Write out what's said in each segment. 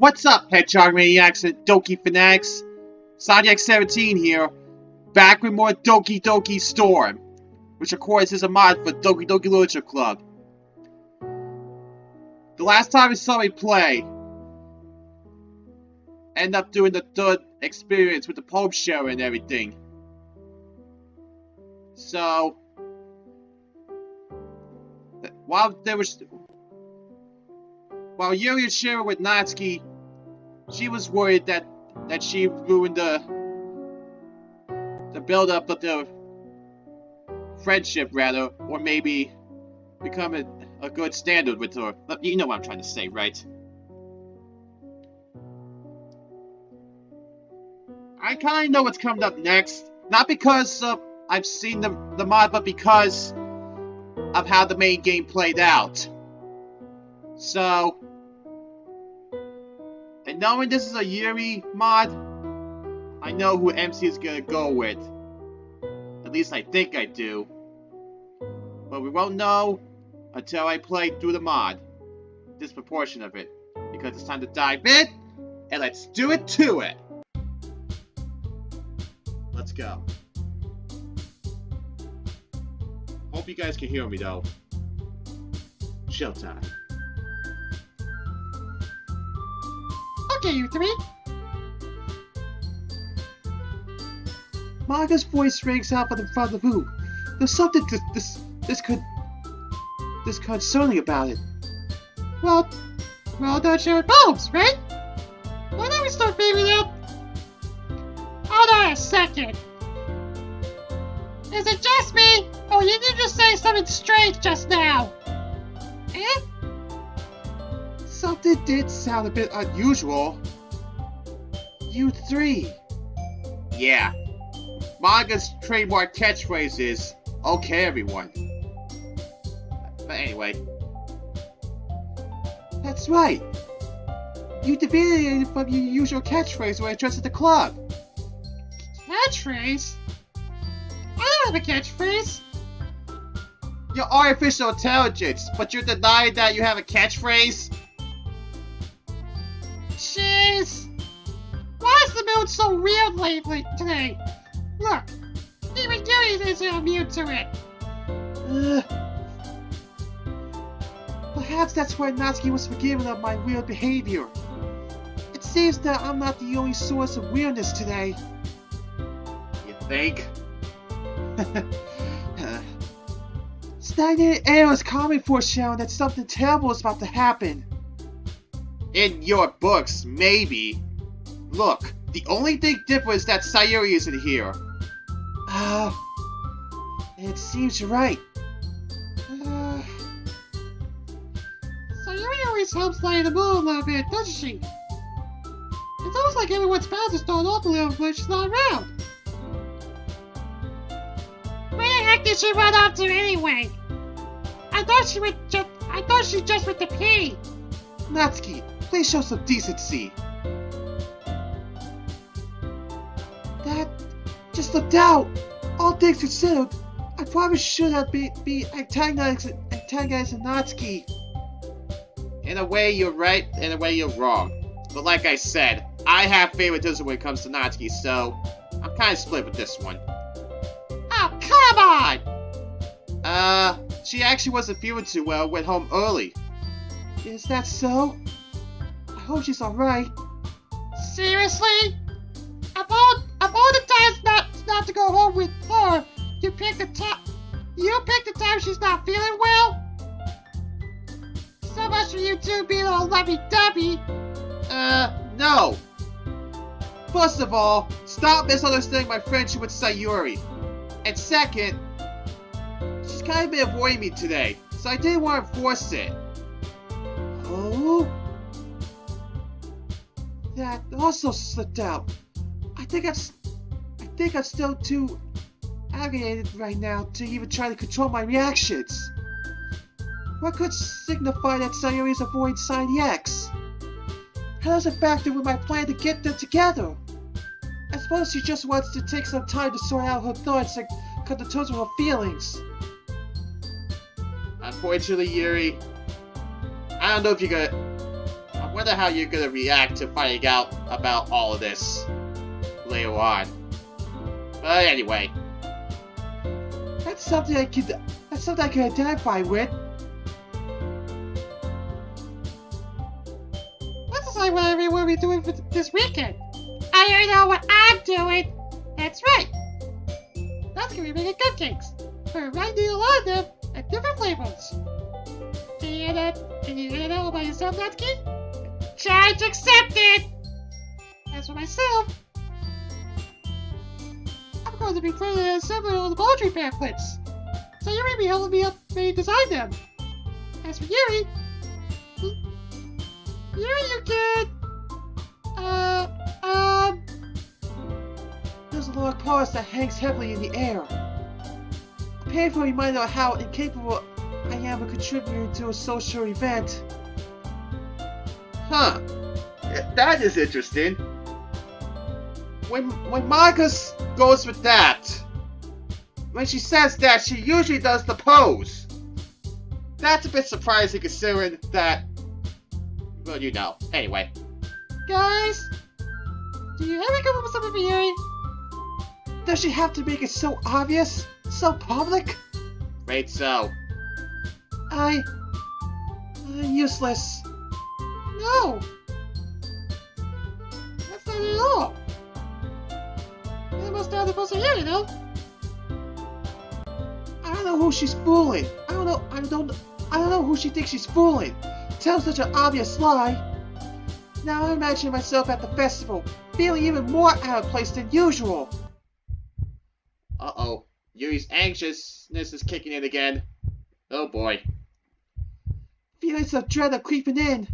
What's up, Hedgehog Maniacs and Doki Fanatics? Sonic17 here, back with more Doki Storm, which of course is a mod for Doki Literature Club. The last time you saw me play, ended up doing the third experience with the poem show and everything. So, while Yuri was sharing with Natsuki, she was worried that she ruined the build-up of the friendship, rather, or maybe become a good standard with her. You know what I'm trying to say, right? I kind of know what's coming up next. Not because I've seen the mod, but because of how the main game played out. So, and knowing this is a Yuri mod, I know who MC is gonna go with. At least I think I do. But we won't know until I play through the mod. This proportion of it. Because it's time to dive in, and let's do it to it! Let's go. Hope you guys can hear me though. Showtime. Okay, you three. Maga's voice rings out from the front of the room. There's something this concerning about it. Well, don't share bulbs, right? Why don't we start figuring out? Hold on a second. Is it just me, or did you just say something strange just now? Eh? Something did sound a bit unusual. You three. Yeah. Maga's trademark catchphrase is, okay everyone. But anyway. That's right. You deviated from your usual catchphrase when addressing the club. Catchphrase? I don't have a catchphrase. You're artificial intelligence, but you're denying that you have a catchphrase? Jeez. Why is the mood so weird lately today? Look, even Yuri isn't immune to it. Perhaps that's why Natsuki was forgiven of my weird behavior. It seems that I'm not the only source of weirdness today. You think? Stagnant air is common foreshadowing that something terrible is about to happen. In your books, maybe. Look, the only thing different is that Sayuri isn't here. It seems you're right. Sayuri always helps lighten the mood a little bit, doesn't she? It's almost like everyone's bound to start off a little when she's not around. Where the heck did she run off to anyway? I thought she just went to pee. Natsuki, please show some decency. That just slipped out. All things considered, I probably should have be antagonizing Natsuki. In a way you're right, in a way you're wrong. But like I said, I have favoritism when it comes to Natsuki, so I'm kind of split with this one. Oh, come on! She actually wasn't feeling too well, went home early. Is that so? I hope she's alright. Seriously? Of all the times not to go home with her, you picked the time she's not feeling well? So much for you two being all lovey-dovey. No. First of all, stop misunderstanding my friendship with Sayuri. And second, she's kind of been avoiding me today, so I didn't want to force it. Oh? That also slipped out. I think I'm still too aggravated right now to even try to control my reactions. What could signify that Sayuri is avoiding Sign X? How does it factor with my plan to get them together? I suppose she just wants to take some time to sort out her thoughts and come to terms with her feelings. Unfortunately, Yuri, I don't know if you're gonna... wonder how you're gonna react to finding out about all of this later on. But anyway. That's something I can identify with. Let's decide what everyone will be doing for this weekend. I already know what I'm doing. That's right. That's gonna be making cupcakes. We're going to do a lot of them and different flavors. Can you hear that? Can you hear that all by yourself, Natsuki? Charge accepted! As for myself, I'm going to be playing and assembling all the poetry pamphlets. So Yuri will be helping me up me design them. As for Yuri, you can There's a long pause that hangs heavily in the air. A painful reminder of how incapable I am of contributing to a social event. Huh. That is interesting. When Marcus goes with that, when she says that, she usually does the pose. That's a bit surprising considering that, well, you know. Anyway. guys, do you ever come up with something for Yuri? Does she have to make it so obvious? So public? Afraid so. I'm useless. No. That's not it at all. It must have the most of Yuri, though. I don't know who she's fooling. I don't know who she thinks she's fooling. Tell such an obvious lie. Now I imagine myself at the festival, feeling even more out of place than usual. Uh-oh. Yuri's anxiousness is kicking in again. Oh boy. Feelings of dread are creeping in.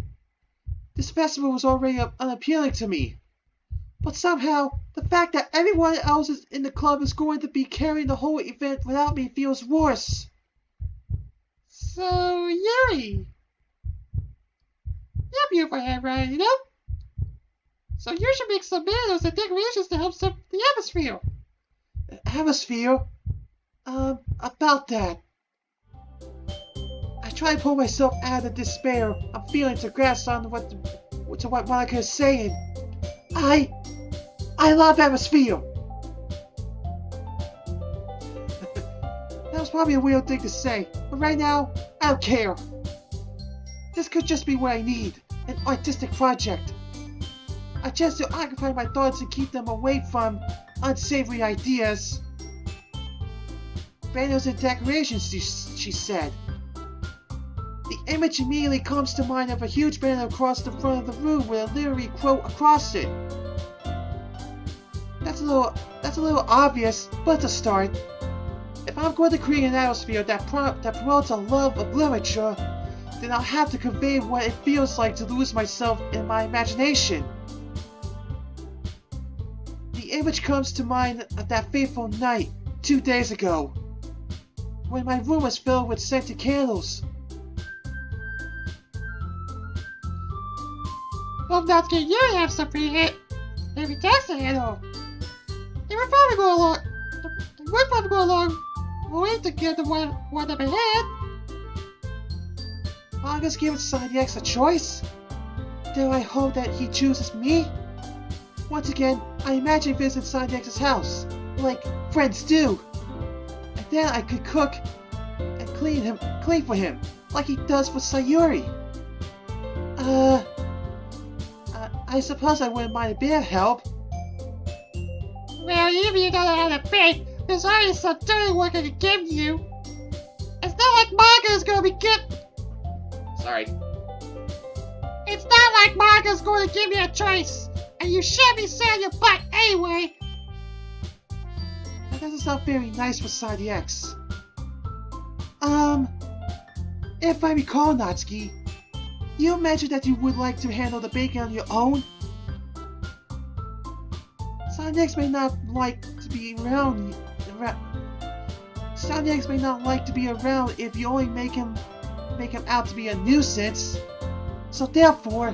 This festival was already unappealing to me. But somehow, the fact that everyone else in the club is going to be carrying the whole event without me feels worse. So, Yuri. You're beautiful handwriting, you know? So you should make some banners and decorations to help set the atmosphere. Atmosphere? About that. I try to pull myself out of the despair I'm feeling to grasp on what Monica is saying. I love atmosphere. That was probably a weird thing to say, but right now, I don't care. This could just be what I need, an artistic project. A chance to occupy my thoughts and keep them away from unsavory ideas. Banners and decorations, she said. The image immediately comes to mind of a huge banner across the front of the room with a literary quote across it. That's a little obvious, but it's a start. If I'm going to create an atmosphere that promotes a love of literature, then I'll have to convey what it feels like to lose myself in my imagination. The image comes to mind of that fateful night 2 days ago, when my room was filled with scented candles. Well, not can Yuri have some pretty hit. Maybe that's the handle. It would probably go along way to get the one up ahead. August giving Side X a choice? Dare I hope that he chooses me? Once again, I imagine visiting Side X's house, like friends do. And then I could cook and clean for him, like he does for Sayuri. I suppose I wouldn't mind a bit of help. Well, even if you don't know how to bake, there's already some dirty work I can give you. It's not like Marga's gonna be Sorry. It's not like Marga's going to give you a choice, and you should be selling your butt anyway. That doesn't sound very nice for Side X. If I recall, Natsuki, you mentioned that you would like to handle the baking on your own? Side X may not like to be around. Side X may not like to be around if you only make him out to be a nuisance. So therefore,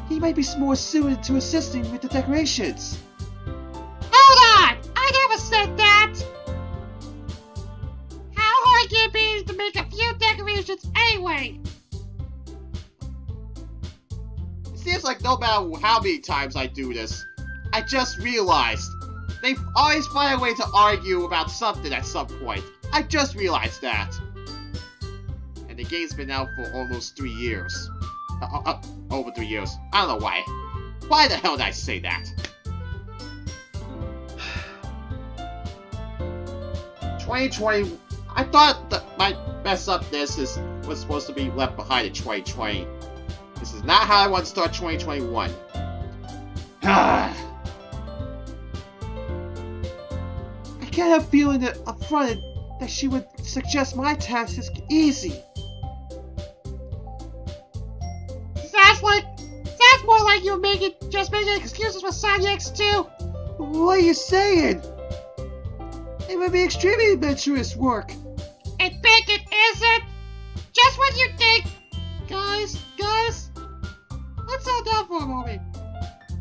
he might be more suited to assisting with the decorations. Hold on! I never said that! How hard can it be to make a few decorations anyway? seems like no matter how many times I do this, I just realized they always find a way to argue about something at some point. I just realized that. And the game's been out for almost 3 years. Over 3 years. I don't know why. Why the hell did I say that? 2020. I thought that my mess up this was supposed to be left behind in 2020. This is not how I want to start 2021. I can't help feeling affronted that she would suggest my task is easy. Sounds more like you're just making excuses for Sonic X2. What are you saying? It would be extremely adventurous work. And think it isn't? Just when you think. Guys, let's settle down for a moment.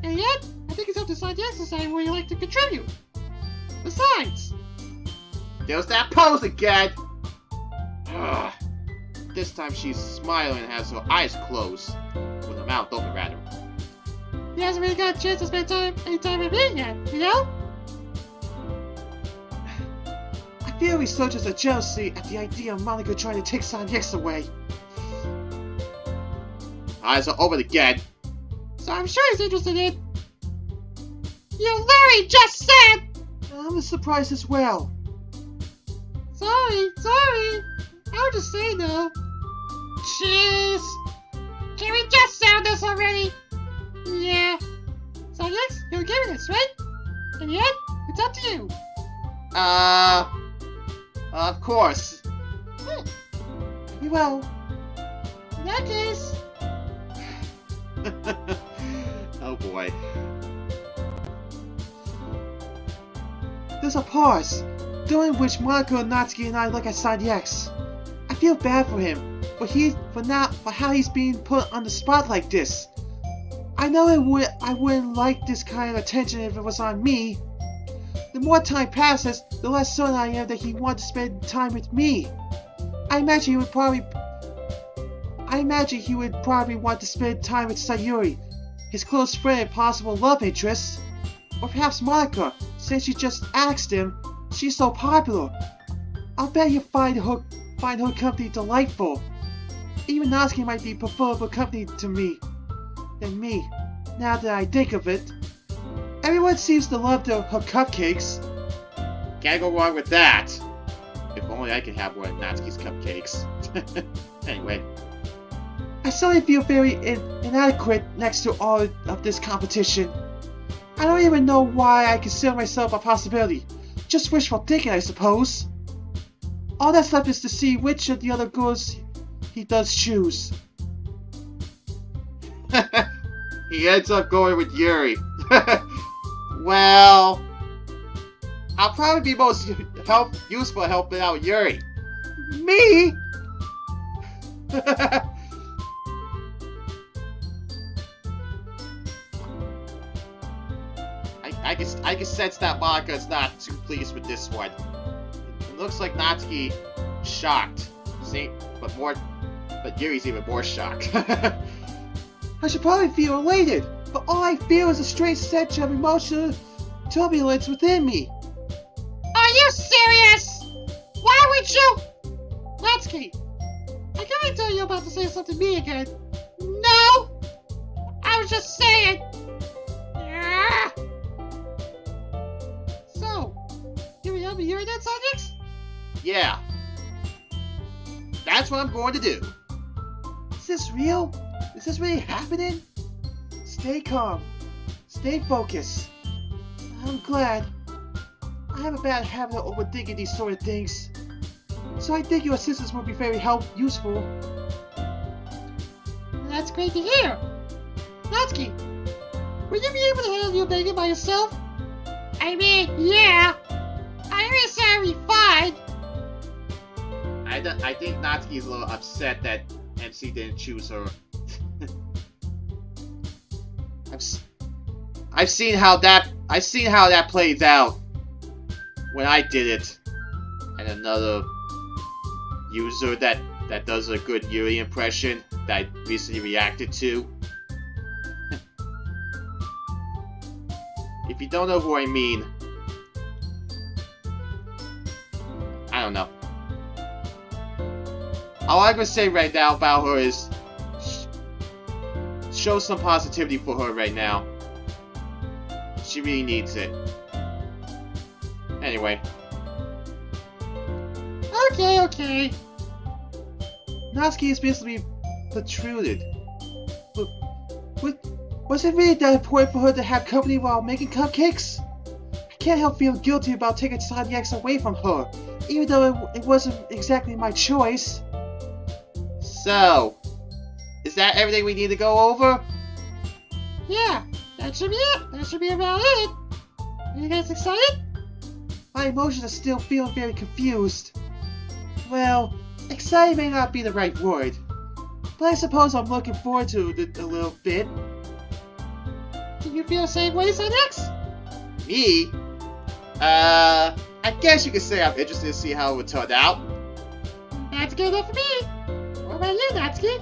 And yet, I think it's up to Sonic X to decide where you like to contribute. Besides, There's that pose again! Ugh. This time she's smiling and has her eyes closed. With her mouth open, rather. he hasn't really got a chance to spend any time with me yet, you know? I feel resurgence of jealousy at the idea of Monica trying to take Sonic X away. Eyes are open again. So I'm sure he's interested in. You literally just said! I'm surprised as well. Sorry. I was just saying though. Jeez. Can we just sound this already? Yeah. Sonic X, you're giving this, right? And yet, it's up to you. Of course. Very well. In that case, Oh boy. There's a pause, during which Monica, Natsuki, and I look at Sonic X. I feel bad for him, for how he's being put on the spot like this. I know I wouldn't like this kind of attention if it was on me. The more time passes, the less certain I am that he wants to spend time with me. I imagine he would probably want to spend time with Sayuri, his close friend and possible love interest. Or perhaps Monica, since she just asked him. She's so popular. I'll bet he'll find her company delightful. Even Natsuki might be preferable company to me than me, now that I think of it. Everyone seems to love her cupcakes. Can't go wrong with that. If only I could have one of Natsuki's cupcakes. Anyway. I suddenly feel very inadequate next to all of this competition. I don't even know why I consider myself a possibility. Just wishful thinking, I suppose. All that's left is to see which of the other girls he does choose. He ends up going with Yuri. Well, I'll probably be most useful helping out Yuri. Me? I can sense that Monika's not too pleased with this one. It looks like Natsuki shocked. But Yuri's even more shocked. I should probably feel elated, but all I feel is a strange sense of emotional turbulence within me. are you serious? Why would you? Natsuki, I gotta tell you about to say something to me again. No! I was just saying. Ah. So, you will help me hear that, Sonic X? Yeah. That's what I'm going to do. Is this real? Is this really happening? Stay calm. Stay focused. I'm glad. I have a bad habit of overthinking these sort of things. So I think your assistance will be very useful. That's great to hear. Natsuki, will you be able to handle your banging by yourself? I mean, yeah. I already said I'd be fine. I think Natsuki's a little upset that MC didn't choose her. I've seen how that plays out when I did it, and another user that does a good Yuri impression that I recently reacted to. If you don't know who I mean, I don't know. All I can say right now about her is show some positivity for her right now. She really needs it. Anyway. Okay. Natsuki is basically protruded. Was it really that important for her to have company while making cupcakes? I can't help feeling guilty about taking Saudi X away from her, even though it wasn't exactly my choice. So, is that everything we need to go over? Yeah, that should be it. That should be about it. Are you guys excited? My emotions are still feeling very confused. Well, excited may not be the right word, but I suppose I'm looking forward to it a little bit. Do you feel the same way, X? Me? I guess you could say I'm interested to see how it would turn out. That's good enough for me. What about you, Natsuki?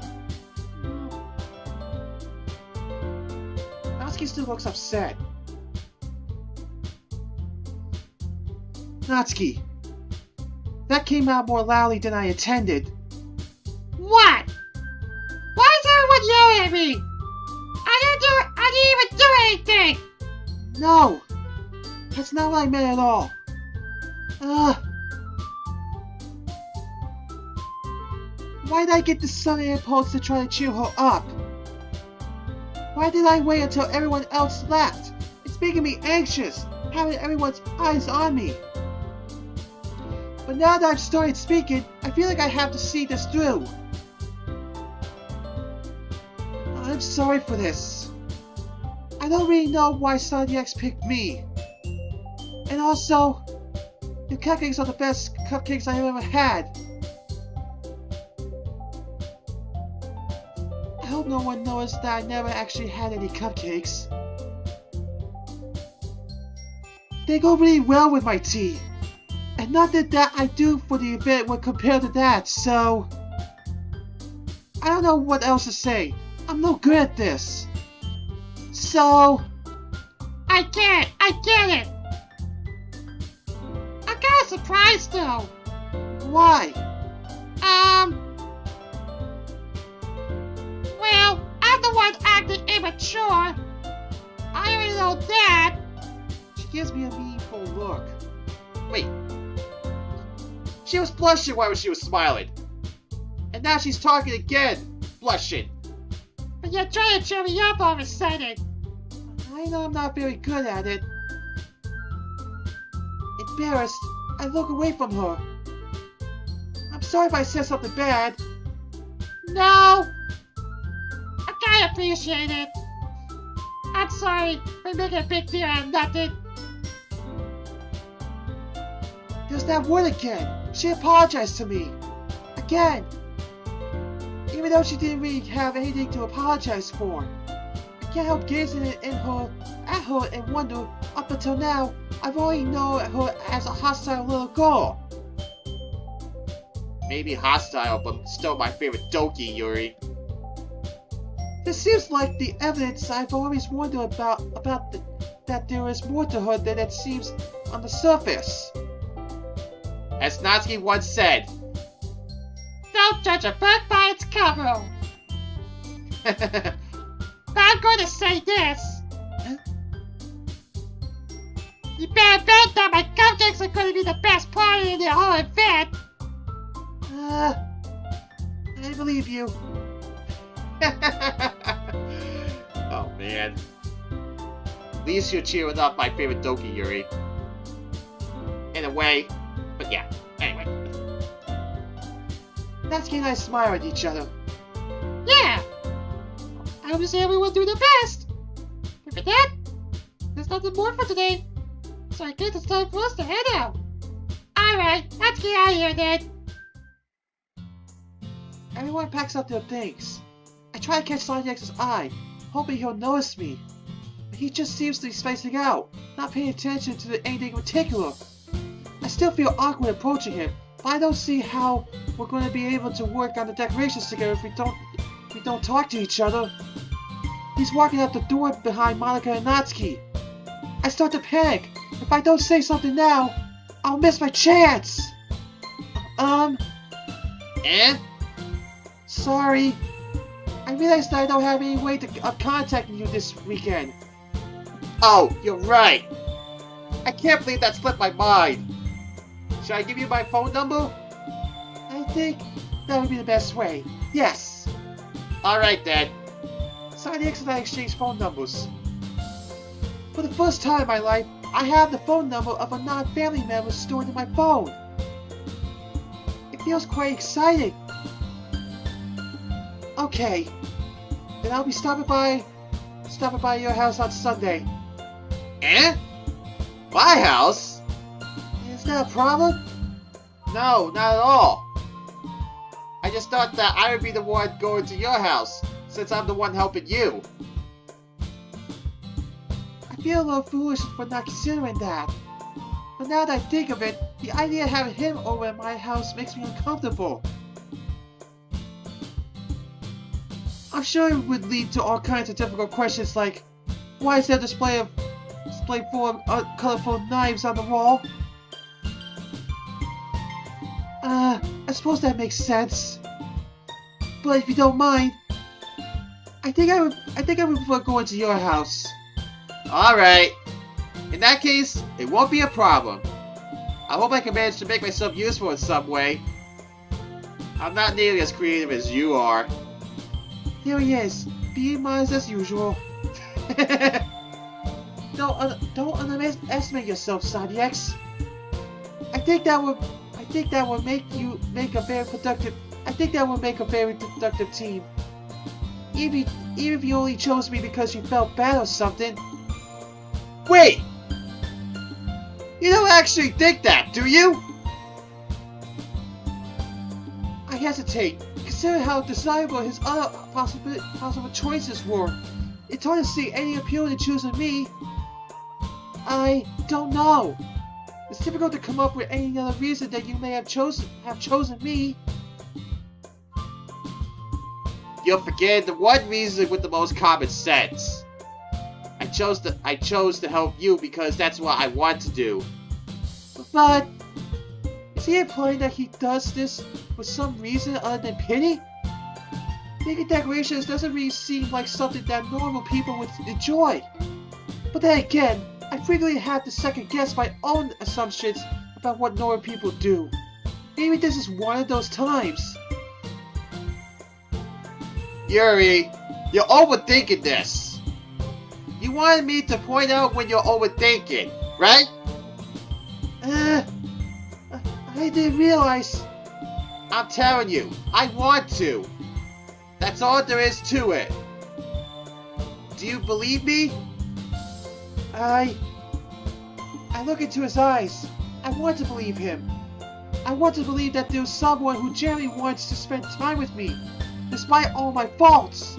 Natsuki still looks upset. Natsuki, that came out more loudly than I intended. What? Why is everyone yelling at me? I didn't even do anything! No! That's not what I meant at all. Why did I get this sudden impulse to try to cheer her up? Why did I wait until everyone else left? It's making me anxious, having everyone's eyes on me. But now that I've started speaking, I feel like I have to see this through. I'm sorry for this. I don't really know why Saudi X picked me. And also, your cupcakes are the best cupcakes I've ever had. I hope no one noticed that I never actually had any cupcakes. They go really well with my tea. And nothing that I do for the event would compare to that, so... I don't know what else to say. I'm no good at this. So... I get it! I'm kinda surprised though. Why? Well, I'm the one acting immature. I already know that. She gives me a meaningful look. Wait. She was blushing while she was smiling. And now she's talking again, blushing. But you're trying to cheer me up all of a sudden. I know I'm not very good at it. Embarrassed, I look away from her. I'm sorry if I said something bad. No. I kinda appreciate it. I'm sorry for making a big deal out of nothing. There's that word again. She apologized to me. Again. Even though she didn't really have anything to apologize for. I can't help gazing at her and wonder, up until now, I've only known her as a hostile little girl. Maybe hostile, but still my favorite Doki, Yuri. This seems like the evidence I've always wondered about that there is more to her than it seems on the surface. As Natsuki once said, Don't judge a book by its cover. But I'm going to say this. You better bet that my cupcakes are going to be the best part in the whole event. I believe you. oh man. At least you're cheering up my favorite Doki, Yuri. In a way, but yeah, anyway. Natsuki and I smile at each other. Yeah. I hope to see everyone do their best. But for that, there's nothing more for today. So I guess it's time for us to head out. Alright, let's get out of here then. Everyone packs up their things. I try to catch Sonic X's eye, hoping he'll notice me. But he just seems to be spacing out, not paying attention to anything in particular. I still feel awkward approaching him, but I don't see how we're going to be able to work on the decorations together if we don't talk to each other. He's walking out the door behind Monica and Natsuki. I start to panic. If I don't say something now, I'll miss my chance. Eh? Sorry. I realized that I don't have any way of contacting you this weekend. Oh, you're right. I can't believe that slipped my mind. Should I give you my phone number? I think that would be the best way. Yes. Alright then. Sandy X and I exchanged phone numbers. For the first time in my life, I have the phone number of a non-family member stored in my phone. It feels quite exciting. Okay, then I'll be stopping by your house on Sunday. Eh? My house? Is that a problem? No, not at all. I just thought that I would be the one going to your house, since I'm the one helping you. I feel a little foolish for not considering that. But now that I think of it, the idea of having him over at my house makes me uncomfortable. I'm sure it would lead to all kinds of difficult questions like, why is there a display full of colorful knives on the wall? I suppose that makes sense. But if you don't mind, I think I would prefer going to your house. Alright. In that case, it won't be a problem. I hope I can manage to make myself useful in some way. I'm not nearly as creative as you are. Here he is, being modest as usual. Don't underestimate yourself, Sandy X. I think that would make a very productive team. Even if you only chose me because you felt bad or something. Wait! You don't actually think that, do you? I hesitate. Consider how desirable his other possible choices were. It's hard to see any appeal in choosing me. I don't know. It's difficult to come up with any other reason that you may have chosen me. You're forgetting the one reason with the most common sense. I chose to help you because that's what I want to do. But is he implying that he does this for some reason other than pity? Making decorations doesn't really seem like something that normal people would enjoy. But then again, I frequently have to second guess my own assumptions about what normal people do. Maybe this is one of those times. Yuri, you're overthinking this. You wanted me to point out when you're overthinking, right? I didn't realize. I'm telling you, I want to. That's all there is to it. Do you believe me? I look into his eyes. I want to believe him. I want to believe that there's someone who genuinely wants to spend time with me, despite all my faults.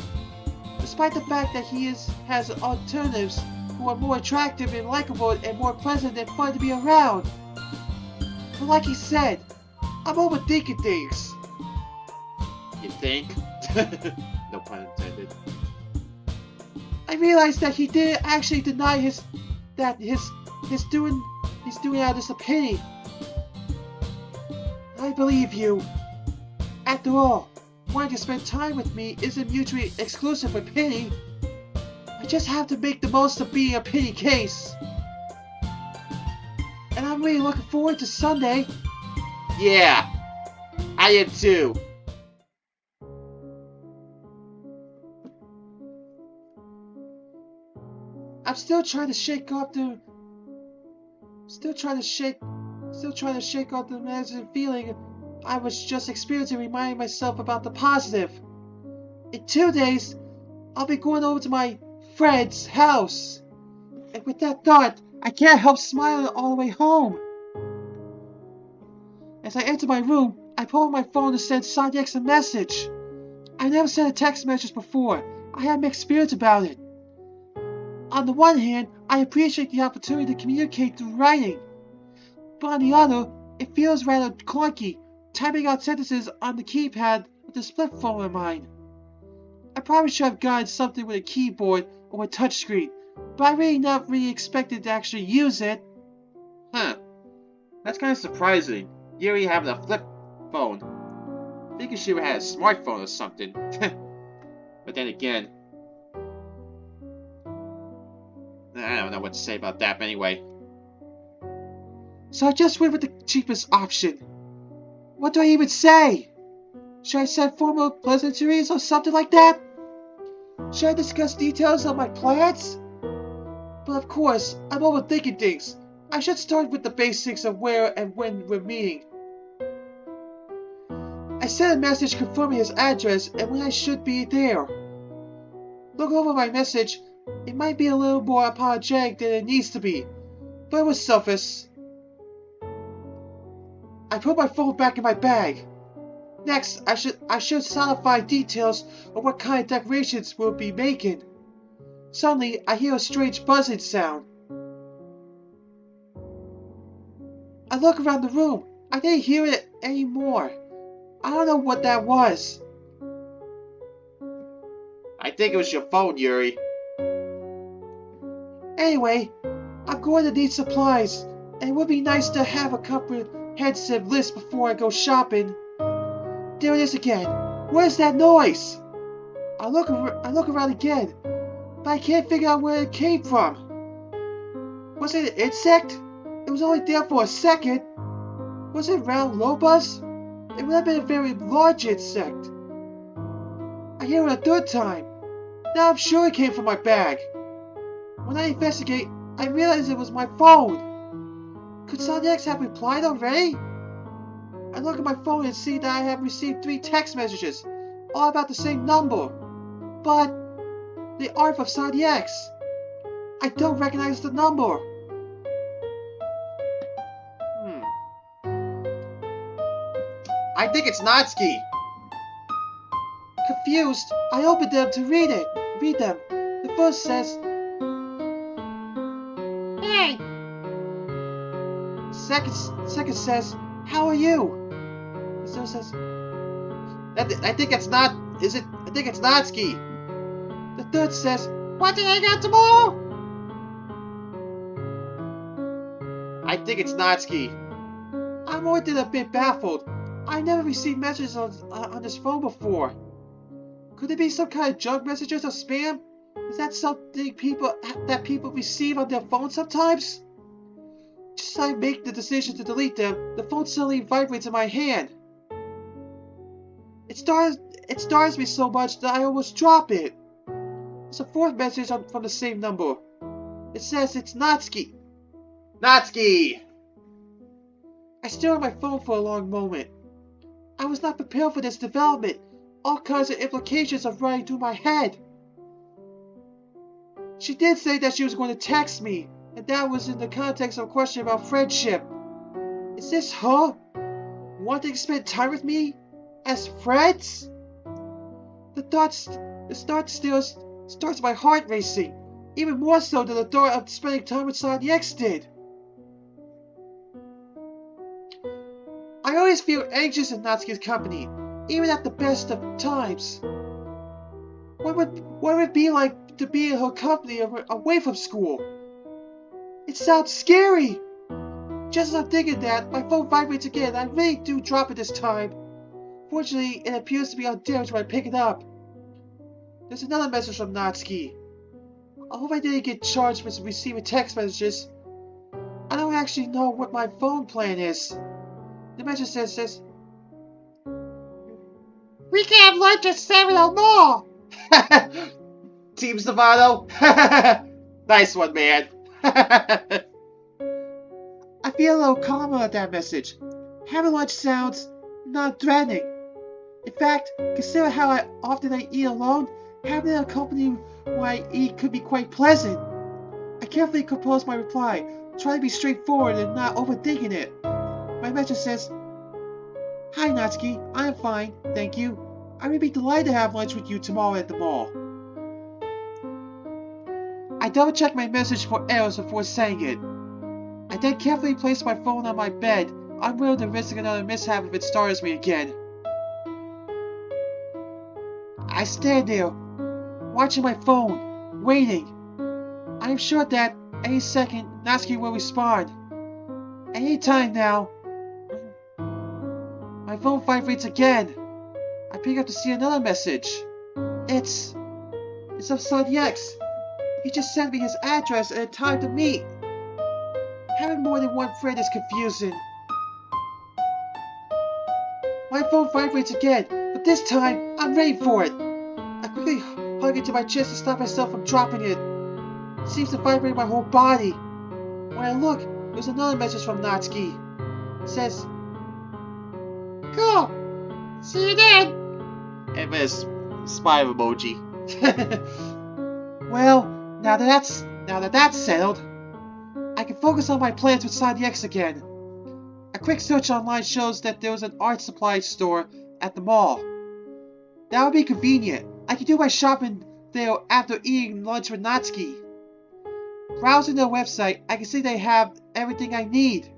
Despite the fact that he has alternatives who are more attractive and likable and more pleasant and fun to be around. But like he said, I'm overthinking things. You think? No pun intended. I realized that he didn't actually deny he's doing out of this opinion. I believe you. After all, wanting to spend time with me isn't mutually exclusive with pity. I just have to make the most of being a pity case. And I'm really looking forward to Sunday. Yeah, I am too. I'm still trying to shake off the negative feeling I was just experiencing, reminding myself about the positive. In 2 days, I'll be going over to my friend's house. And with that thought, I can't help smiling all the way home. As I enter my room, I pull out my phone to send Sandy X a message. I never sent a text message before. I had mixed feelings about it. On the one hand, I appreciate the opportunity to communicate through writing. But on the other, it feels rather clunky, typing out sentences on the keypad with a split phone in mind. I probably should have gotten something with a keyboard or a touchscreen, but I really not really expected to actually use it. Huh. That's kind of surprising. Yuri having a flip phone. I think she would have had a smartphone or something. But then again, I don't know what to say about that, but anyway. So I just went with the cheapest option. What do I even say? Should I send formal pleasantries or something like that? Should I discuss details of my plans? But of course, I'm overthinking things. I should start with the basics of where and when we're meeting. I sent a message confirming his address and when I should be there. Look over my message. It might be a little more apologetic than it needs to be, but it was surface. I put my phone back in my bag. Next, I should solidify details of what kind of decorations we'll be making. Suddenly, I hear a strange buzzing sound. I look around the room. I didn't hear it anymore. I don't know what that was. I think it was your phone, Yuri. Anyway, I'm going to need supplies, and it would be nice to have a comprehensive list before I go shopping. There it is again. What is that noise? I look around again, but I can't figure out where it came from. Was it an insect? It was only there for a second. Was it round lobus? It would have been a very large insect. I hear it a third time. Now I'm sure it came from my bag. When I investigate, I realize it was my phone. Could Sonic have replied already? I look at my phone and see that I have received 3 text messages, all about the same number. But they aren't from Sonic. I don't recognize the number. I think it's Natsuki. Confused, I open them to read them. The first says, Hey! Second says, how are you? The third says, I think it's not. Is it? I think it's Natsuki. The third says, Want to hang out tomorrow? I think it's Natsuki. I'm more than a bit baffled. I never received messages on this phone before. Could it be some kind of junk messages or spam? Is that something that people receive on their phone sometimes? Just as I make the decision to delete them, the phone suddenly vibrates in my hand. It startles me so much that I almost drop it. There's a fourth message from the same number. It says it's Natsuki. Natsuki! I stare at my phone for a long moment. I was not prepared for this development. All kinds of implications are running through my head. She did say that she was going to text me, and that was in the context of a question about friendship. Is this her? Wanting to spend time with me? As friends? The thought still starts my heart racing, even more so than the thought of spending time with Sonic X did. I always feel anxious in Natsuki's company, even at the best of times. What would it be like to be in her company away from school? It sounds scary! Just as I'm thinking that, my phone vibrates again and I really do drop it this time. Fortunately, it appears to be undamaged when I pick it up. There's another message from Natsuki. I hope I didn't get charged for receiving text messages. I don't actually know what my phone plan is. The message says this. We can have lunch at 7 or more! Team Salvato? Nice one, man. I feel a little calmer at that message. Having lunch sounds not threatening. In fact, consider how often I eat alone, having a company when I eat could be quite pleasant. I carefully compose my reply, trying to be straightforward and not overthinking it. My message says, Hi Natsuki, I am fine, thank you. I would be delighted to have lunch with you tomorrow at the mall. I double check my message for errors before saying it. I then carefully place my phone on my bed, unwilling to risk another mishap if it startles me again. I stand there, watching my phone, waiting. I am sure that any second Natsuki will respond. Any time now. My phone vibrates again. I pick up to see another message. It's of Son X. He just sent me his address and a time to meet. Having more than one friend is confusing. My phone vibrates again, but this time I'm ready for it. I quickly hug it to my chest to stop myself from dropping it. It seems to vibrate my whole body. When I look, there's another message from Natsuki. It says, Cool. See you then. And there's smile emoji. well, now that that's settled, I can focus on my plans with Son X again. A quick search online shows that there was an art supply store at the mall. That would be convenient. I can do my shopping there after eating lunch with Natsuki. Browsing their website, I can see they have everything I need.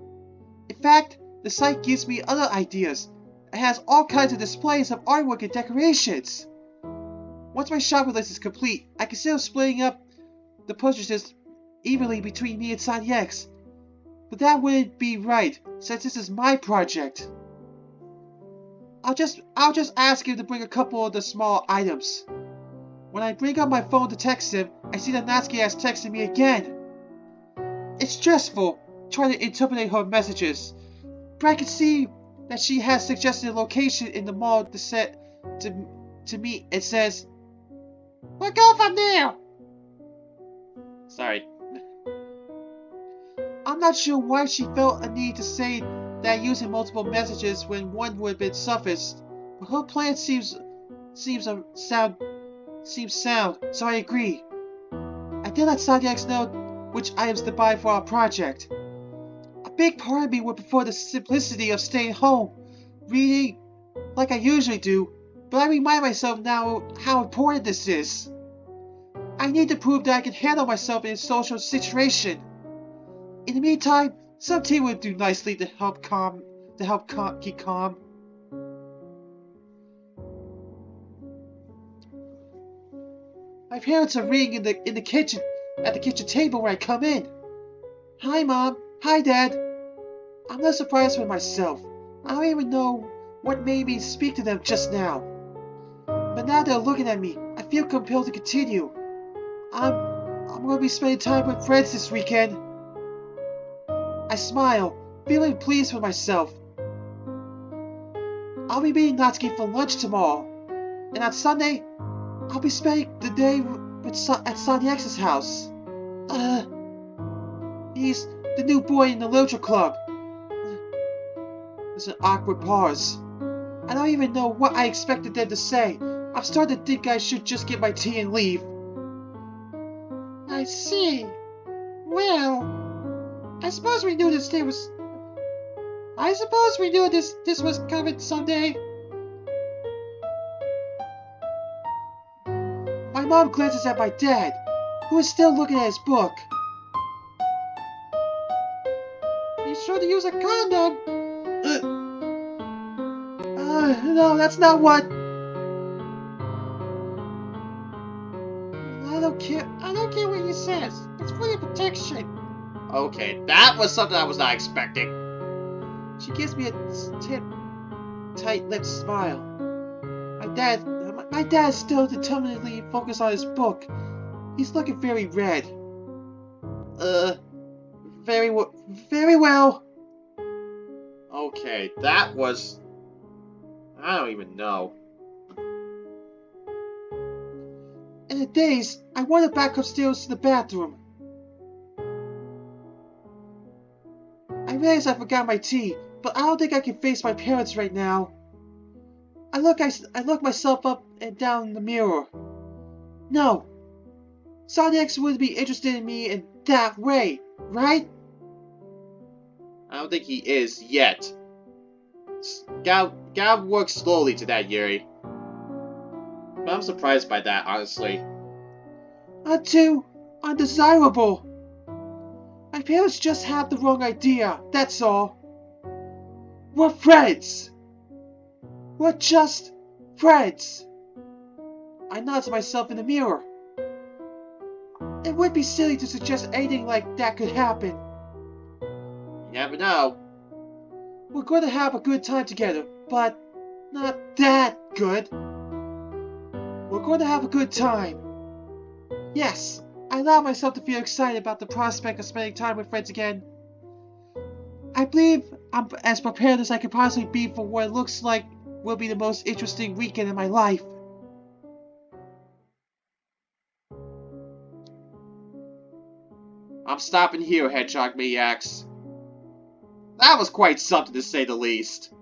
In fact, the site gives me other ideas. It has all kinds of displays of artwork and decorations. Once my shopping list is complete, I consider splitting up the purchases evenly between me and Son X. But that wouldn't be right, since this is my project. I'll just ask him to bring a couple of the small items. When I bring up my phone to text him, I see that Natsuki has texted me again. It's stressful trying to interpret her messages, but I can see that she has suggested a location in the mall to meet. It says, We'll go from there. Sorry. I'm not sure why she felt a need to say that using multiple messages when one would have been sufficed, but her plan seems sound, so I agree. I did let Son X know which items to buy for our project. A big part of me would prefer the simplicity of staying home, reading like I usually do, but I remind myself now how important this is. I need to prove that I can handle myself in a social situation. In the meantime, some tea would do nicely to help keep calm. My parents are reading in the kitchen at the kitchen table when I come in. Hi, Mom. Hi, Dad. I'm not surprised with myself. I don't even know what made me speak to them just now. But now they're looking at me, I feel compelled to continue. I'm going to be spending time with friends this weekend. I smile, feeling pleased with myself. I'll be meeting Natsuki for lunch tomorrow, and on Sunday, I'll be spending the day at Son X's house. He's the new boy in the literature club. There's an awkward pause. I don't even know what I expected them to say. I'm starting to think I should just get my tea and leave. I see. Well, I suppose we knew this was coming someday. My mom glances at my dad, who is still looking at his book. Be sure to use a condom. No, that's not what. I don't care what he says. It's for your protection. Okay, that was something I was not expecting. She gives me a tight-lipped smile. My dad is still determinedly focused on his book. He's looking very red. Very well. Okay, that was... I don't even know. In a daze, I wander back upstairs to the bathroom. I realize I forgot my tea, but I don't think I can face my parents right now. I look myself up and down in the mirror. No. Son X wouldn't be interested in me in that way, right? I don't think he is yet. Gotta work slowly to that, Yuri. But I'm surprised by that, honestly. I'm too undesirable. My parents just have the wrong idea, that's all. We're friends. We're just friends. I nod to myself in the mirror. It would be silly to suggest anything like that could happen. You never know. We're going to have a good time together, but not that good. We're going to have a good time. Yes, I allow myself to feel excited about the prospect of spending time with friends again. I believe I'm as prepared as I could possibly be for what it looks like will be the most interesting weekend in my life. I'm stopping here, Hedgehog Maniacs. That was quite something to say the least.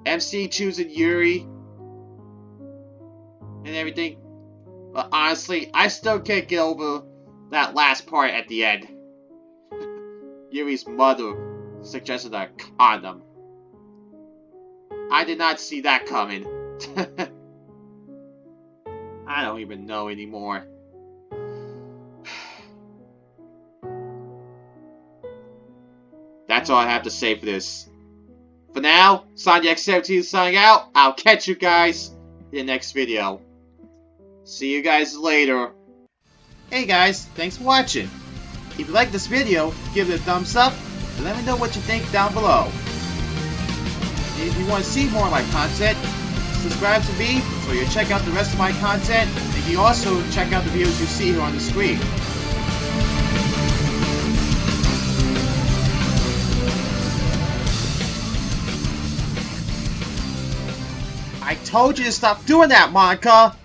MC choosing Yuri and everything. But honestly, I still can't get over that last part at the end. Yuri's mother suggested a condom. I did not see that coming. I don't even know anymore. That's all I have to say for this. For now, SoniX17 signing out. I'll catch you guys in the next video. See you guys later. Hey guys, thanks for watching. If you liked this video, give it a thumbs up and let me know what you think down below. And if you want to see more of my content, subscribe to me so you check out the rest of my content, and you can also check out the videos you see here on the screen. I told you to stop doing that, Monica!